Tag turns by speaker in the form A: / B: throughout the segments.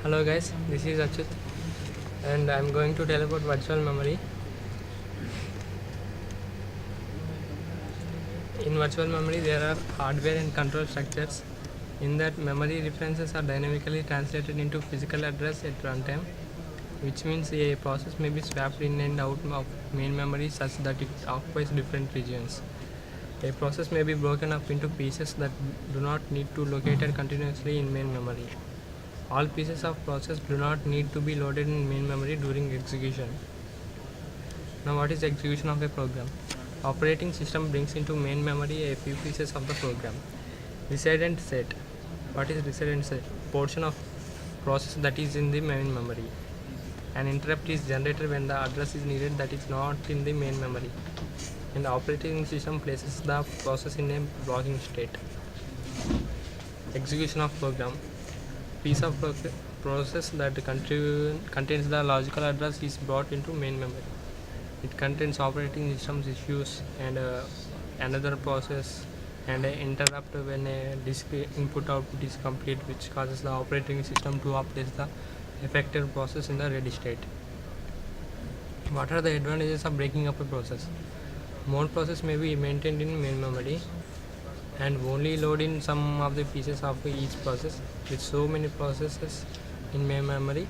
A: Hello guys, this is Achut and I am going to tell about virtual memory. In virtual memory there are hardware and control structures. In that, memory references are dynamically translated into physical address at runtime, which means a process may be swapped in and out of main memory such that it occupies different regions. A process may be broken up into pieces that do not need to be located continuously in main memory. All pieces of process do not need to be loaded in main memory during execution. Now, what is the execution of a program? Operating system brings into main memory a few pieces of the program. Resident set. What is resident set? Portion of process that is in the main memory. An interrupt is generated when the address is needed that is not in the main memory. And the operating system places the process in a blocking state. Execution of program. Piece of process that contains the logical address is brought into main memory. It contains operating systems issues and another process and an interrupt when a disk input output is complete, which causes the operating system to update the affected process in the ready state. What are the advantages of breaking up a process? More process may be maintained in main memory and only load in some of the pieces of each process. With so many processes in main memory,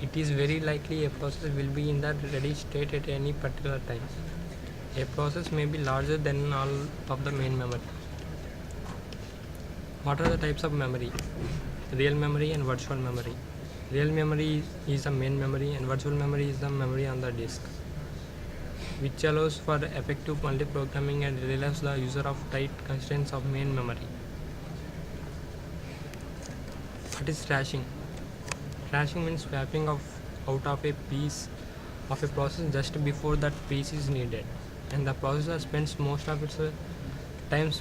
A: it is very likely a process will be in the ready state at any particular time. A process may be larger than all of the main memory. What are the types of memory? Real memory and virtual memory. Real memory is the main memory and virtual memory is the memory on the disk, which allows for effective multiprogramming and relieves the user of tight constraints of main memory. What is trashing? Trashing means swapping out of a piece of a process just before that piece is needed, and the processor spends most of its time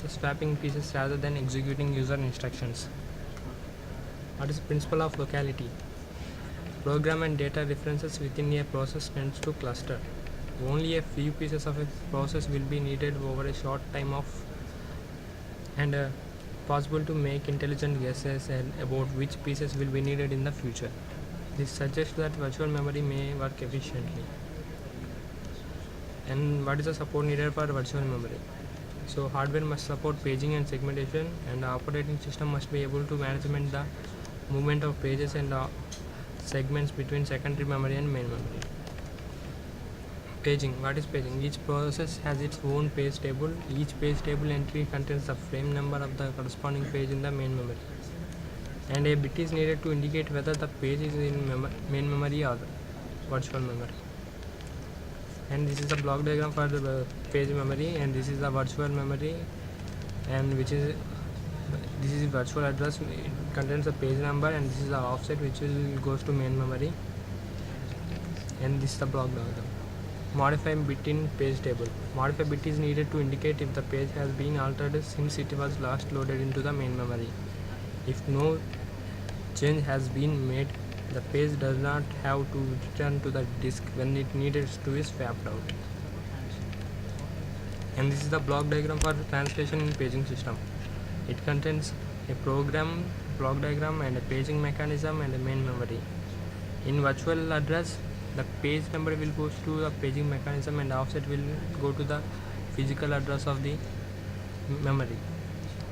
A: swapping pieces rather than executing user instructions. What is the principle of locality? Program and data references within a process tends to cluster. Only a few pieces of a process will be needed over a short time and possible to make intelligent guesses about which pieces will be needed in the future. This suggests that virtual memory may work efficiently. And what is the support needed for virtual memory? So hardware must support paging and segmentation, and the operating system must be able to manage the movement of pages and segments between secondary memory and main memory. Paging. What is paging? Each process has its own page table. Each page table entry contains the frame number of the corresponding page in the main memory, and a bit is needed to indicate whether the page is in main memory or virtual memory. And this is the block diagram for the page memory, and this is the virtual memory, and this is virtual address. It contains the page number, and this is the offset which goes to main memory, and this is the block diagram. Modify bit in page table. Modify bit is needed to indicate if the page has been altered since it was last loaded into the main memory. If no change has been made, the page does not have to return to the disk when it needed to be swapped out. And this is the block diagram for the translation in paging system. It contains a program, block diagram, and a paging mechanism and a main memory. In virtual address, the page number will go to the paging mechanism and offset will go to the physical address of the memory.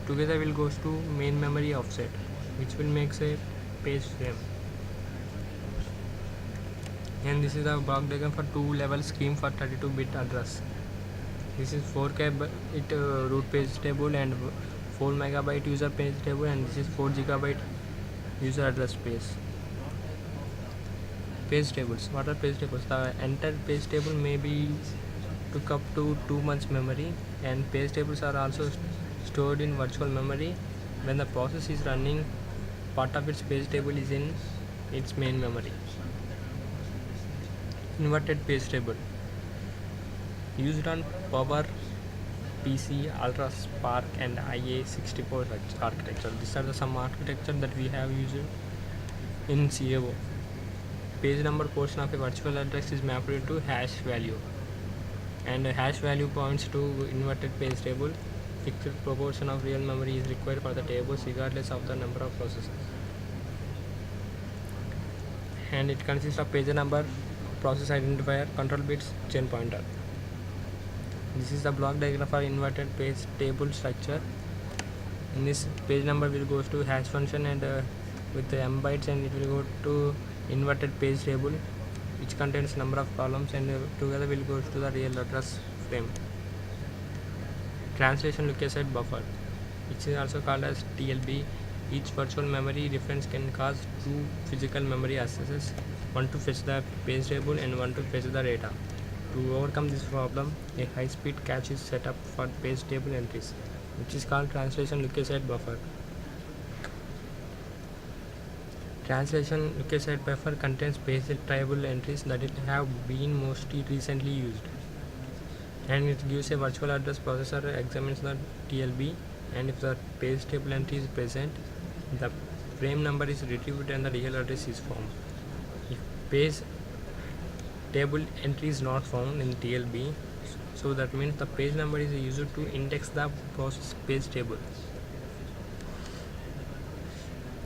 A: Together will goes to main memory offset, which will make a page frame. And this is the block diagram for 2-level scheme for 32-bit address. This is 4K root page table and 4 megabyte user page table, and this is 4 gigabyte user address space. Page tables. What are page tables? The entire page table may be took up to 2 months memory, and page tables are also stored in virtual memory. When the process is running, part of its page table is in its main memory. Inverted page table used on Power PC, Ultra Spark, and IA64 architecture. These are some architecture that we have used in CAO. Page number portion of a virtual address is mapped to hash value, and a hash value points to inverted page table. Fixed proportion of real memory is required for the tables regardless of the number of processes. and it consists of page number, process identifier, control bits, chain pointer. This is the block diagram for inverted page table structure. In this, page number will goes to hash function and with the m bytes, and it will go to inverted page table, which contains number of columns, and together will go to the real address frame. Translation look aside buffer, which is also called as TLB. Each virtual memory reference can cause two physical memory accesses, one to fetch the page table and one to fetch the data. To overcome this problem, a high-speed cache is set up for page table entries, which is called translation look aside buffer. Translation look aside buffer contains page table entries that have been mostly recently used, and it gives a virtual address. Processor examines the TLB, and if the page table entry is present, the frame number is retrieved and the real address is found. If page table entry is not found in TLB, so that means the page number is used to index the process page table,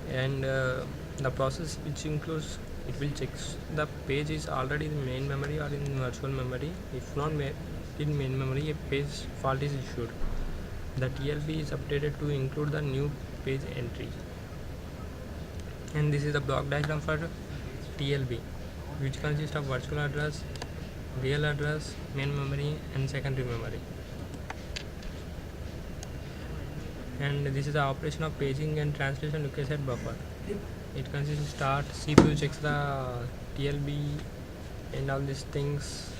A: and the process, which includes, it will check the page is already in main memory or in virtual memory. If not in main memory, a page fault is issued. The TLB is updated to include the new page entry. And this is the block diagram for TLB, which consists of virtual address, real address, main memory, and secondary memory. And this is the operation of paging and translation look aside buffer. It consists of start, CPU checks the TLB and all these things,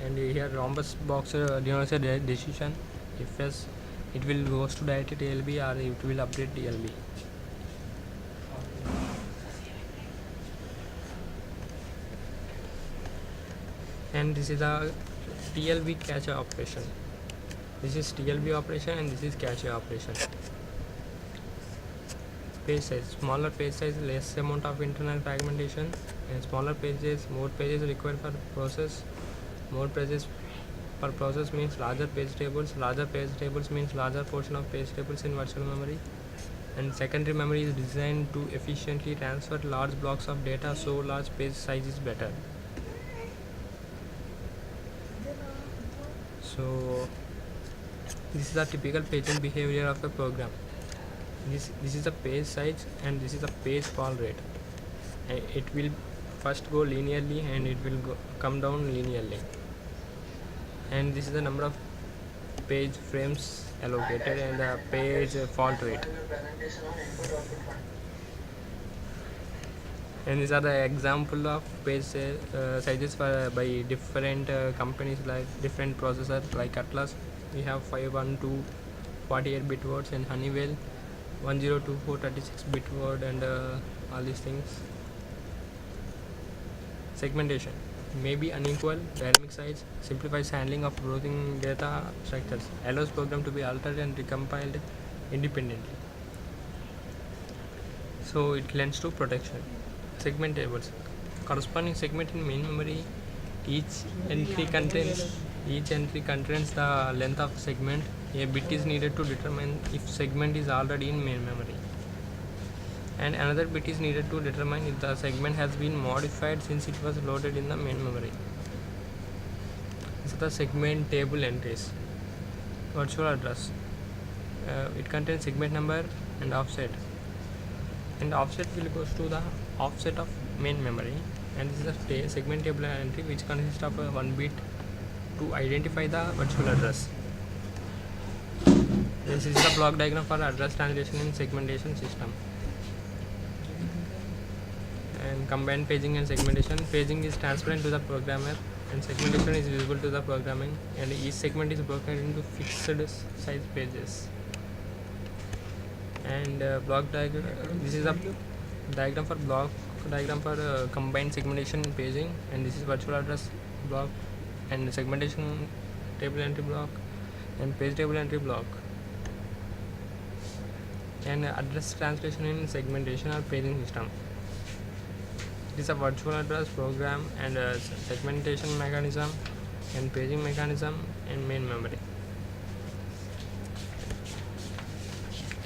A: and here rhombus box denotes a decision. If yes, it will goes to direct TLB or it will update TLB. And this is the TLB cache operation. This is TLB operation and this is cache operation. Page size, smaller page size, less amount of internal fragmentation, and smaller pages, more pages required for process. More pages per process means larger page tables. Larger page tables means larger portion of page tables in virtual memory. And secondary memory is designed to efficiently transfer large blocks of data, so large page size is better. So this is the typical paging behavior of a program. This is the page size and this is the page fall rate. It will first go linearly and it will come down linearly. And this is the number of page frames allocated and the page fault rate. And these are the example of page sizes by different companies, like different processors like Atlas. We have 512 48-bit words, and Honeywell 1024 36-bit word, and all these things. Segmentation may be unequal. Dynamic size simplifies handling of browsing data structures, allows program to be altered and recompiled independently. So it lends to protection. Segment tables. Corresponding segment in main memory. Each entry contains the length of segment. A bit is needed to determine if segment is already in main memory, and another bit is needed to determine if the segment has been modified since it was loaded in the main memory. These are the segment table entries. Virtual address. It contains segment number and offset. And offset will goes to the offset of main memory. And this is a segment table entry which consists of 1 bit to identify the virtual address. This is the block diagram for address translation in segmentation system. And combined paging and segmentation. Paging is transparent to the programmer and segmentation is visible to the programming, and each segment is broken into fixed size pages. And block diagram, this is a diagram for block diagram for combined segmentation and paging, and this is virtual address block and segmentation table entry block and page table entry block. And address translation in segmentation or paging system. It is a virtual address program and a segmentation mechanism and paging mechanism and main memory.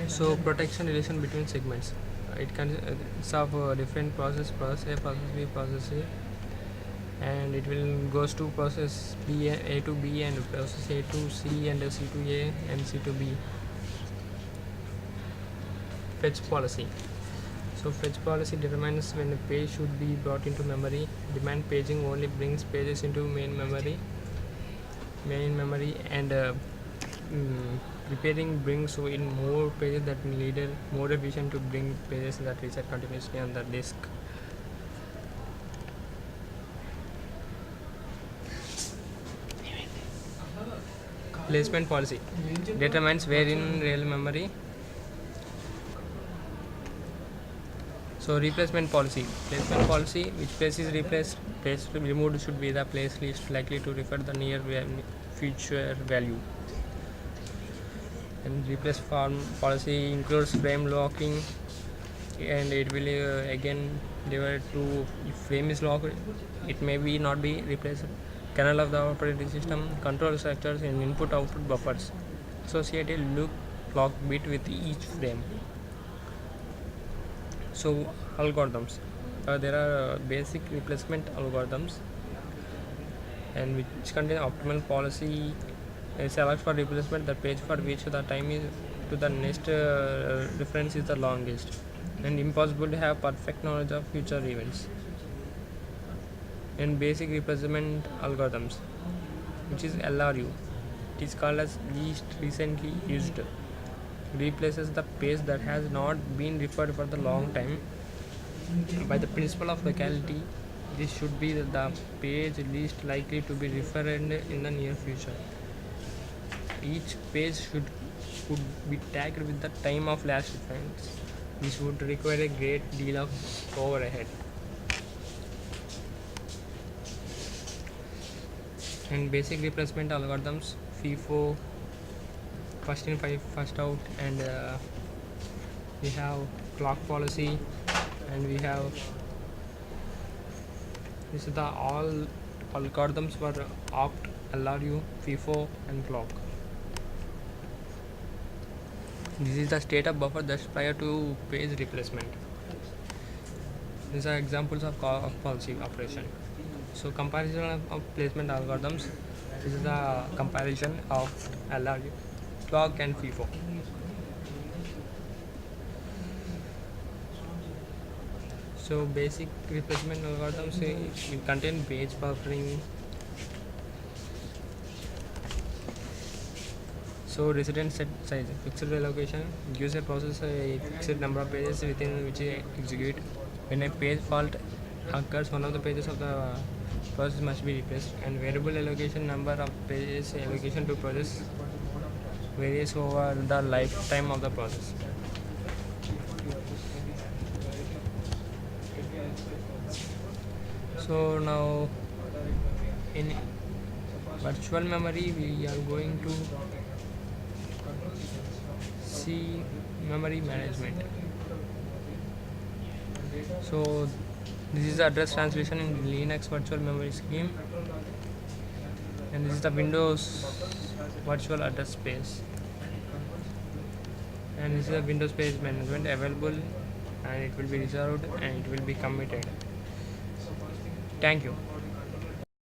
A: So protection relation between segments. it consists of different process A, process B, process C, and it will goes to process B, A to B, and process A to C, and C to A, and C to B. Fetch policy. So fetch policy determines when a page should be brought into memory. Demand paging only brings pages into main memory, and preparing brings in more pages that needed more efficient to bring pages that reside continuously on the disk. Placement policy determines where in real memory. So replacement policy. Placement policy, which place is place removed should be the place least likely to refer the near future value. And replace form policy includes frame locking, and it will again divide to, if frame is locked, it may be not be replaced. Kernel of the operating system, control structures, and input output buffers associated loop clock bit with each frame. So algorithms, there are basic replacement algorithms, and which contain optimal policy. Select for replacement the page for which the time is to the next reference is the longest, and impossible to have perfect knowledge of future events. And basic replacement algorithms, which is LRU, it is called as least recently used, replaces the page that has not been referred for the long time. By the principle of locality, this should be the page least likely to be referred in the near future. Each page should be tagged with the time of last reference. This would require a great deal of overhead. And basic replacement algorithms, FIFO, first in first out, and we have clock policy, and we have this is the all algorithms for opt, LRU, FIFO, and clock. This is the state of buffer that's prior to page replacement. These are examples of policy operation. So comparison of placement algorithms. This is the comparison of LRU, clock, and FIFO. So basic replacement algorithms will contain page buffering. So resident set size, fixed allocation, gives a process a fixed number of pages within which it execute. When a page fault occurs, one of the pages of the process must be replaced. And variable allocation, number of pages allocation to process varies over the lifetime of the process. So now in virtual memory we are going to see memory management. So this is the address translation in Linux virtual memory scheme, and this is the Windows virtual address space, and this is the Windows page management available, and it will be reserved and it will be committed. Thank you.